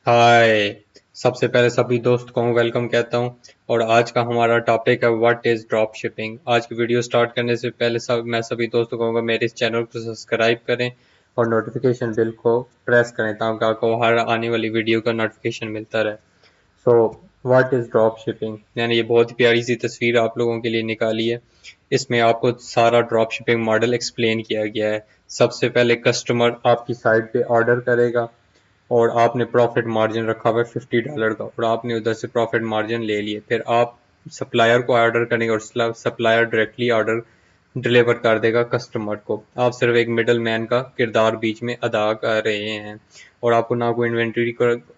हाय। सबसे पहले सभी दोस्त को वेलकम कहता हूँ। और आज का हमारा टॉपिक है व्हाट इज ड्रॉप शिपिंग। आज की वीडियो स्टार्ट करने से पहले मैं सभी दोस्तों को कहूँगा मेरे इस चैनल को सब्सक्राइब करें और नोटिफिकेशन बेल को प्रेस करें ताकि आपको हर आने वाली वीडियो का नोटिफिकेशन मिलता रहे। So what is drop shipping, मैंने ये बहुत ही प्यारी सी तस्वीर आप लोगों के लिए निकाली है। इसमें आपको सारा ड्रॉप शिपिंग मॉडल एक्सप्लेन किया गया है। सबसे पहले कस्टमर आपकी साइट पे ऑर्डर करेगा और आपने प्रॉफिट मार्जिन रखा हुआ है $50 का और आपने उधर से प्रॉफिट मार्जिन ले लिए। फिर आप सप्लायर को ऑर्डर करेंगे और सप्लायर डायरेक्टली ऑर्डर डिलीवर कर देगा कस्टमर को। आप सिर्फ एक मिडल मैन का किरदार बीच में अदा कर रहे हैं और आपको ना कोई इन्वेंट्री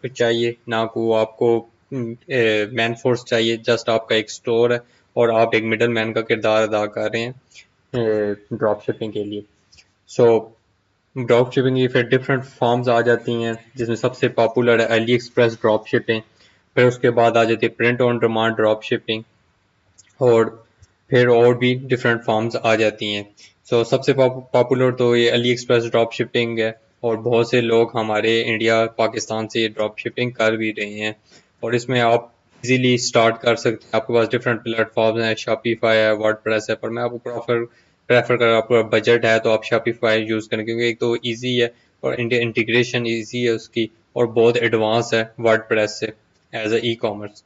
चाहिए, ना को आपको मैन फोर्स चाहिए। जस्ट आपका एक स्टोर है और आप एक मिडल मैन का किरदार अदा कर रहे हैं ड्रॉप शिपिंग के लिए। सो ड्रॉप शिपिंग की फिर डिफरेंट फॉर्म्स आ जाती हैं, जिसमें सबसे पॉपुलर है अली एक्सप्रेस ड्रॉप शिपिंग। फिर उसके बाद आ जाती है print on demand drop shipping और फिर और भी डिफरेंट फॉर्म्स आ जाती हैं। सो सबसे पॉपुलर तो ये अली एक्सप्रेस ड्रॉप शिपिंग है और बहुत से लोग हमारे इंडिया पाकिस्तान से ये ड्रॉप शिपिंग कर भी रहे हैं। और इसमें आप इजीली स्टार्ट कर सकते हैं। आपके पास डिफरेंट प्लेटफॉर्म्स हैं, शॉपिफाई है, वर्डप्रेस है, पर मैं आपको प्रेफर कर, आपका बजट है तो आप शॉपिफाई यूज़ करें क्योंकि एक तो ईजी है और इंटीग्रेशन ईजी है उसकी, और बहुत एडवांस है वर्डप्रेस से एज ए ई कॉमर्स।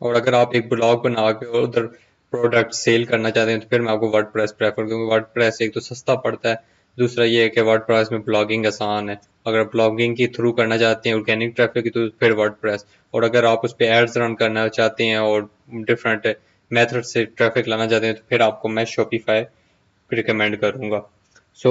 और अगर आप एक ब्लॉग बना के और उधर प्रोडक्ट सेल करना चाहते हैं तो फिर मैं आपको वर्डप्रेस प्रेफर करूँगा। वर्डप्रेस एक तो सस्ता पड़ता है, दूसरा ये है कि वर्डप्रेस में ब्लॉगिंग आसान है। अगर ब्लॉगिंग के थ्रू करना चाहते हैं ऑर्गेनिक ट्रैफिक की तो फिर वर्डप्रेस, और अगर आप उस पर एड्स रन करना चाहते हैं और डिफरेंट मेथड से ट्रैफिक लाना चाहते हैं तो फिर आपको मैं शॉपिफाई रिकमेंड करूँगा। सो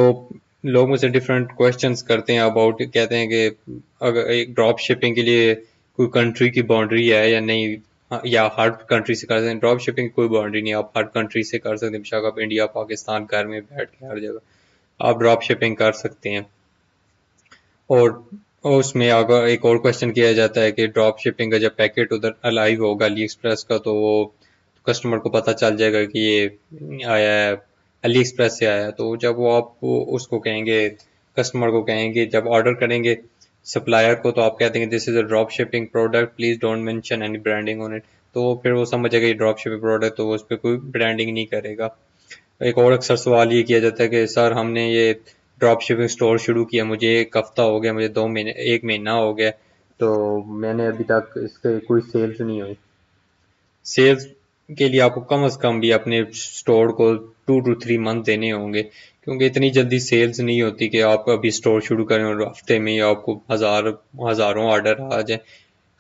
लोग मुझसे डिफरेंट क्वेश्चंस करते हैं अबाउट, कहते हैं कि अगर एक ड्रॉप शिपिंग के लिए कोई कंट्री की बाउंड्री है या नहीं। हाँ, या हर कंट्री से कर सकते हैं ड्रॉप शिपिंग, कोई बाउंड्री नहीं, आप हर कंट्री से कर सकते हैं। बेशक आप इंडिया पाकिस्तान घर में बैठ के हर जगह आप ड्रॉप शिपिंग कर सकते हैं। और उसमें अगर एक और क्वेश्चन किया जाता है कि ड्रॉप शिपिंग का जब पैकेट उधर अलाइव होगा अली एक्सप्रेस का तो वो कस्टमर को पता चल जाएगा कि ये आया है, अली एक्सप्रेस से आया है। तो जब वो आप उसको कहेंगे, कस्टमर को कहेंगे जब ऑर्डर करेंगे सप्लायर को, तो आप कहते हैं this is a drop shipping product, please don't mention any branding on it. तो फिर वो समझ जाएगा ये ड्रॉप शिपिंग प्रोडक्ट, तो वो उस पर कोई ब्रांडिंग नहीं करेगा। एक और अक्सर सवाल ये किया जाता है कि सर हमने ये ड्रॉप शिपिंग स्टोर शुरू किया, मुझे 1 हफ्ता हो गया, मुझे 2 महीने 1 महीना हो गया, तो मैंने अभी तक इसके कोई सेल्स नहीं हुई। सेल्स के लिए आपको कम से कम भी अपने स्टोर को 2 to 3 मंथ देने होंगे, क्योंकि इतनी जल्दी सेल्स नहीं होती कि आप अभी स्टोर शुरू करें और हफ्ते में ही आपको हजारों ऑर्डर आ जाए।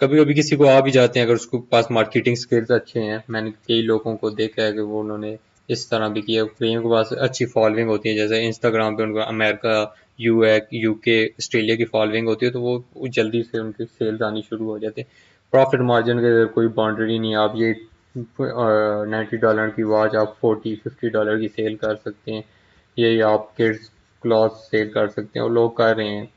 कभी कभी किसी को आ भी जाते हैं अगर उसके पास मार्केटिंग स्किल्स अच्छे हैं। मैंने कई लोगों को देखा है कि वो उन्होंने इस तरह भी किया। कईयों के पास अच्छी फॉलोइंग होती है, जैसे इंस्टाग्राम पे उनको अमेरिका, यूके, ऑस्ट्रेलिया की फॉलोइंग होती है, तो वो जल्दी से उनकी सेल्स आनी शुरू हो जाती है। प्रॉफिट मार्जिन के कोई बाउंड्री नहीं है। आप ये $90 की वॉच आप $40-50 की सेल कर सकते हैं। ये आप किड्स क्लॉथ सेल कर सकते हैं और लोग कर रहे हैं।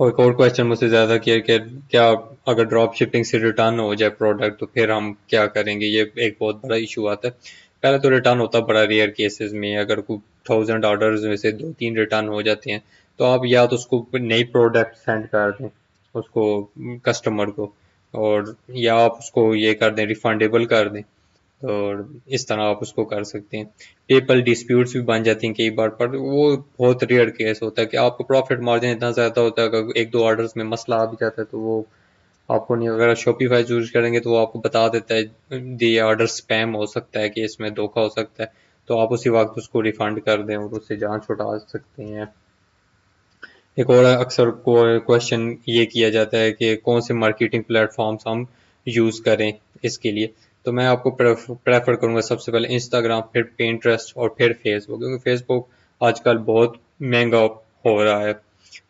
और एक और क्वेश्चन मुझसे ज़्यादा किया कि क्या अगर ड्रॉप शिपिंग से रिटर्न हो जाए प्रोडक्ट तो फिर हम क्या करेंगे। ये एक बहुत बड़ा इशू आता है। पहले तो रिटर्न होता बड़ा रेयर केसेस में, अगर कोई 1000 ऑर्डर्स में से 2-3 रिटर्न हो जाते हैं तो आप या तो उसको नई प्रोडक्ट सेंड कर दें उसको कस्टमर को, और या आप उसको ये कर दें रिफंडेबल कर दें। और इस तरह आप उसको कर सकते हैं। पेपल डिस्प्यूट्स भी बन जाती हैं कई बार, पर वो बहुत रेयर केस होता है कि आपको प्रॉफिट मार्जिन इतना ज़्यादा होता है, अगर 1-2 ऑर्डर्स में मसला आ भी जाता है तो वो आपको नहीं। अगर शॉपिफाई यूज करेंगे तो वो आपको बता देता है ये ऑर्डर स्पैम हो सकता है कि इसमें धोखा हो सकता है, तो आप उसी वक्त उसको रिफंड कर दें और उससे जान छुड़ा सकते हैं। एक और अक्सर क्वेश्चन ये किया जाता है कि कौन से मार्केटिंग प्लेटफॉर्म्स हम यूज़ करें इसके लिए। तो मैं आपको प्रेफर करूंगा सबसे पहले इंस्टाग्राम, फिर पिंटरेस्ट और फिर फेसबुक, क्योंकि फेसबुक आजकल बहुत महंगा हो रहा है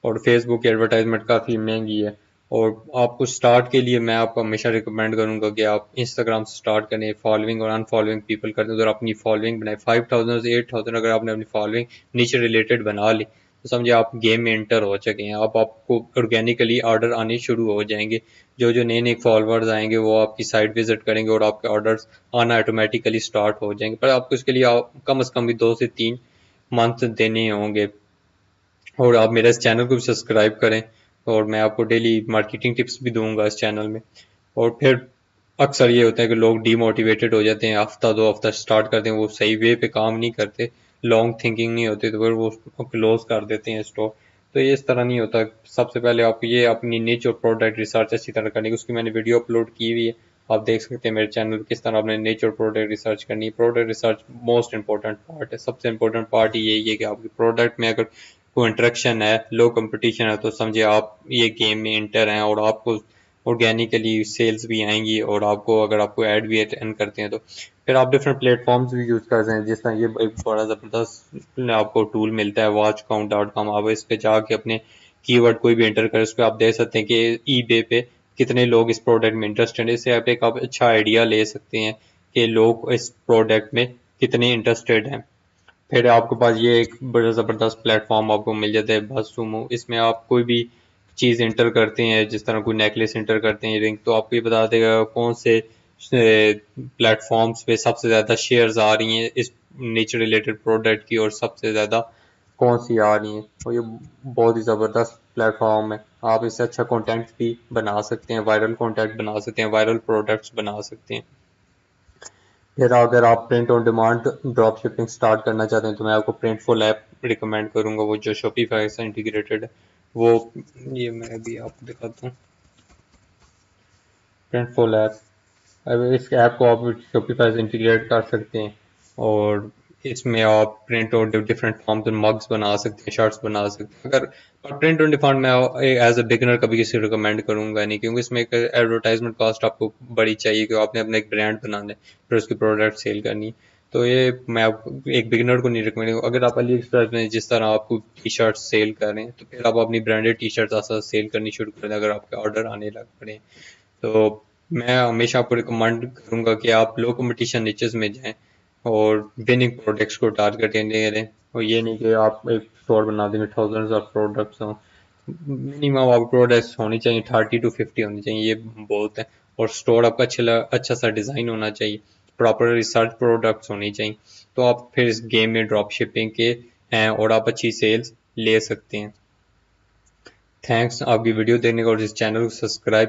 और फेसबुक की एडवर्टाइजमेंट काफ़ी महंगी है। और आपको स्टार्ट के लिए मैं आपको हमेशा रिकमेंड करूंगा कि आप इंस्टाग्राम से स्टार्ट करें, फॉलोइंग और अनफॉलोइंग पीपल करें, उधर अपनी फॉलोइंग बनाए। 5000 से 8000 अगर आपने अपनी फॉलोइंग नीचे रिलेटेड बना ली तो समझे आप गेम में एंटर हो चुके हैं। अब आपको ऑर्गेनिकली ऑर्डर आने शुरू हो जाएंगे। जो जो नए नए फॉलोअर्स आएंगे वो आपकी साइट विजिट करेंगे और आपके ऑर्डर्स आना ऑटोमेटिकली स्टार्ट हो जाएंगे। पर आपको इसके लिए कम से कम भी 2 से 3 मंथ देने होंगे। और आप मेरे इस चैनल को भी सब्सक्राइब करें और मैं आपको डेली मार्केटिंग टिप्स भी दूंगा इस चैनल में। और फिर अक्सर ये होता है कि लोग डीमोटिवेटेड हो जाते हैं, हफ्ता दो हफ्ता स्टार्ट करते हैं, वो सही वे पे काम नहीं करते, लॉन्ग थिंकिंग नहीं होती, तो फिर वो क्लोज कर देते हैं स्टॉक। तो ये इस तरह नहीं होता। सबसे पहले आप ये अपनी निच और प्रोडक्ट रिसर्च अच्छी तरह करनी है, उसकी मैंने वीडियो अपलोड की हुई है, आप देख सकते हैं मेरे चैनल पर किस तरह आपने निच और प्रोडक्ट रिसर्च करनी है। Product research most important part है, सबसे इंपॉर्टेंट पार्ट ही यही है कि आपकी प्रोडक्ट में अगर कोई इंटरेक्शन है, लो कंपटीशन है, तो समझे आप ये गेम में इंटर हैं और आपको ऑर्गेनिकली सेल्स भी आएंगी, और आपको अगर आपको ऐड भी अटेंड करते हैं तो फिर आप डिफरेंट प्लेटफॉर्म्स भी यूज़ कर सकते हैं। जिस तरह ये एक बड़ा ज़बरदस्त आपको टूल मिलता है watchcount.com, आप इस पे जाके अपने कीवर्ड कोई भी एंटर करें, उस पर आप देख सकते हैं कि ईबे पे कितने लोग इस प्रोडक्ट में इंटरेस्टेड है। इससे आप एक आप अच्छा आइडिया ले सकते हैं कि लोग इस प्रोडक्ट में कितने इंटरेस्टेड हैं। फिर आपके पास ये एक बड़ा ज़बरदस्त प्लेटफॉर्म आपको मिल जाता है बसुमो। इसमें आप कोई भी चीज़ इंटर करते हैं, जिस तरह कोई नेकलेस इंटर करते हैं, रिंग, तो आपको ये बता देगा कौन से प्लेटफॉर्म्स पे सबसे ज़्यादा शेयर्स आ रही हैं इस नेचर रिलेटेड प्रोडक्ट की, और सबसे ज़्यादा कौन सी आ रही हैं। और ये बहुत ही ज़बरदस्त प्लेटफॉर्म है। आप इससे अच्छा कंटेंट भी बना सकते हैं, वायरल कंटेंट बना सकते हैं, वायरल प्रोडक्ट्स बना सकते हैं। फिर अगर आप print on demand drop shipping start करना चाहते हैं तो मैं आपको प्रिंटफुल ऐप रिकमेंड करूंगा, वो जो शॉपिफाई से इंटीग्रेटेड है। वो ये मैं अभी आपको दिखाता हूँ, प्रिंटफुल ऐप। अब इस ऐप को आप शॉपिफाई से इंटीग्रेट कर सकते हैं, और इसमें आप प्रिंट और डिफरेंट फॉर्म्स और मग्स बना सकते हैं, शर्ट्स बना सकते हैं। अगर प्रिंट ऑन डिमांड में एज अ बिगिनर कभी किसी रिकमेंड करूंगा नहीं, क्योंकि इसमें एक एडवर्टाइजमेंट कॉस्ट आपको बड़ी चाहिए कि आपने अपना एक ब्रांड बनाना है, फिर उसकी प्रोडक्ट सेल करनी है। तो ये मैं आपको एक बिगिनर को नहीं रिकमेंड करूँगा। अगर आप अली एक्सप्रेस में जिस तरह आपको टी शर्ट सेल कर रहे हैं, तो फिर आप अपनी ब्रांडेड टी शर्ट आसानी सेल करनी शुरू कर दें अगर आपके ऑर्डर आने लग पड़े। तो मैं हमेशा आपको रिकमेंड करूंगा कि आप लो कंपटीशन निचेस में जाएं और विनिंग प्रोडक्ट्स को टारगेट करें, और ये नहीं कि आप एक स्टोर बना देंगे थाउजेंड्स ऑफ प्रोडक्ट्स हों। मिनिमम आप प्रोडक्ट्स होनी चाहिए 30 to 50 होनी चाहिए, ये बहुत है। और स्टोर आपका अच्छा सा डिज़ाइन होना चाहिए, प्रॉपर रिसर्च प्रोडक्ट्स होनी चाहिए, तो आप फिर इस गेम में ड्रॉप शिपिंग के हैं और आप अच्छी सेल्स ले सकते हैं। थैंक्स आपकी वीडियो देखने का, और इस चैनल को सब्सक्राइब